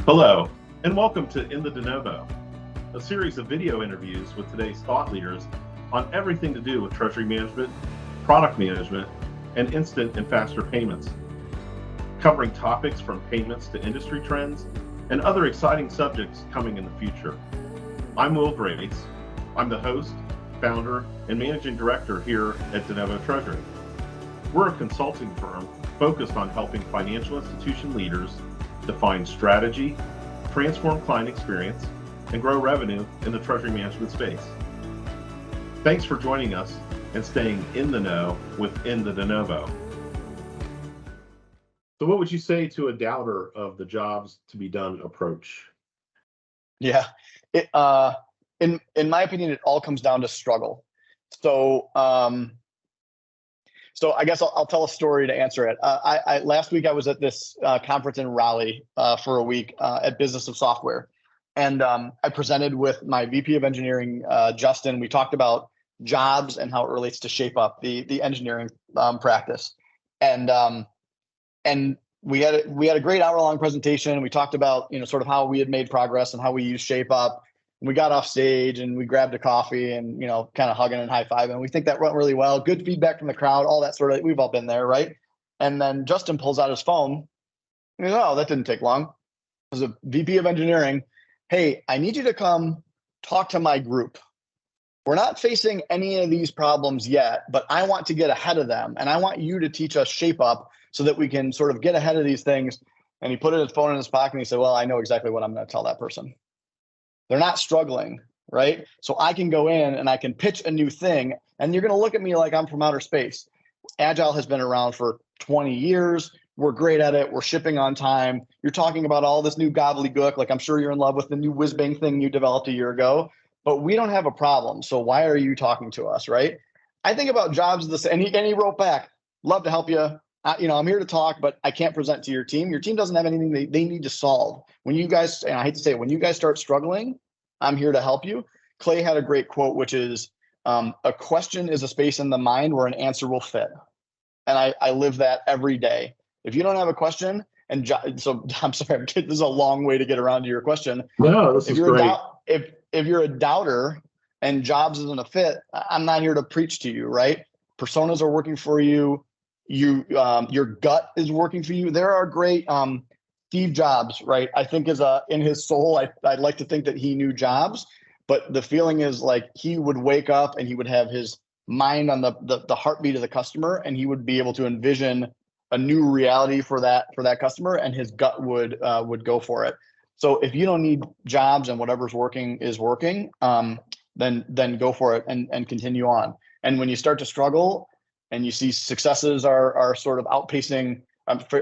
Hello, and welcome to In the DeNovo, a series of video interviews with today's thought leaders on everything to do with treasury management, product management, and instant and faster payments, covering topics from payments to industry trends and other exciting subjects coming in the future. I'm Will Grace. I'm the host, founder, and managing director here at DeNovo Treasury. We're a consulting firm focused on helping financial institution leaders define strategy, transform client experience, and grow revenue in the treasury management space. Thanks for joining us and staying in the know within the DeNovo. So what would you say to a doubter of the jobs to be done approach? Yeah, in my opinion, it all comes down to struggle. So I guess I'll tell a story to answer it. Last week I was at this conference in Raleigh for a week at Business of Software, and I presented with my VP of Engineering, Justin. We talked about jobs and how it relates to shape up the engineering practice, and we had a great hour-long presentation. We talked about sort of how we had made progress and how we use shape up. We got off stage and we grabbed a coffee and, kind of hugging and high-fiving. We think that went really well. Good feedback from the crowd, all that sort of, we've all been there, right? And then Justin pulls out his phone. Oh, that didn't take long. As a VP of engineering, hey, I need you to come talk to my group. We're not facing any of these problems yet, but I want to get ahead of them. And I want you to teach us shape up so that we can sort of get ahead of these things. And he put his phone in his pocket and he said, well, I know exactly what I'm going to tell that person. They're not struggling, right? So I can go in and I can pitch a new thing, and you're going to look at me like I'm from outer space. Agile has been around for 20 years. We're great at it. We're shipping on time. You're talking about all this new gobbledygook, like I'm sure you're in love with the new whiz-bang thing you developed a year ago, but we don't have a problem. So why are you talking to us, right? I think about jobs the same, and he wrote back, love to help you. I'm here to talk, but I can't present to your team. Your team doesn't have anything they need to solve. When you guys, and I hate to say it, when you guys start struggling, I'm here to help you. Clay had a great quote, which is, a question is a space in the mind where an answer will fit. And I live that every day. If you don't have a question, so I'm sorry, this is a long way to get around to your question. No, this is great. If you're a doubter and jobs isn't a fit, I'm not here to preach to you, right? Personas are working for you. Your gut is working for you. There are great Steve Jobs, right? I think in his soul, I'd like to think that he knew jobs, but the feeling is like he would wake up and he would have his mind on the heartbeat of the customer, and he would be able to envision a new reality for that customer, and his gut would go for it. So if you don't need jobs and whatever's working is working, then go for it and continue on. And when you start to struggle, and you see successes are sort of outpacing,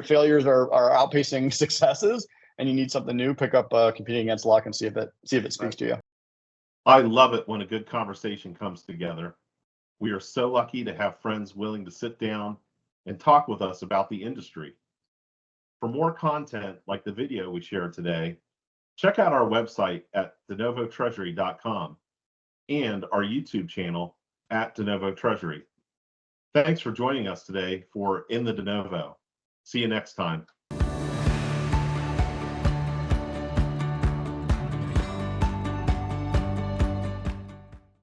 failures are outpacing successes, and you need something new, pick up Competing Against Luck and see if it speaks to you. I love it when a good conversation comes together. We are so lucky to have friends willing to sit down and talk with us about the industry. For more content like the video we shared today, check out our website at denovotreasury.com and our YouTube channel at DeNovo Treasury. Thanks for joining us today for In the DeNovo. See you next time.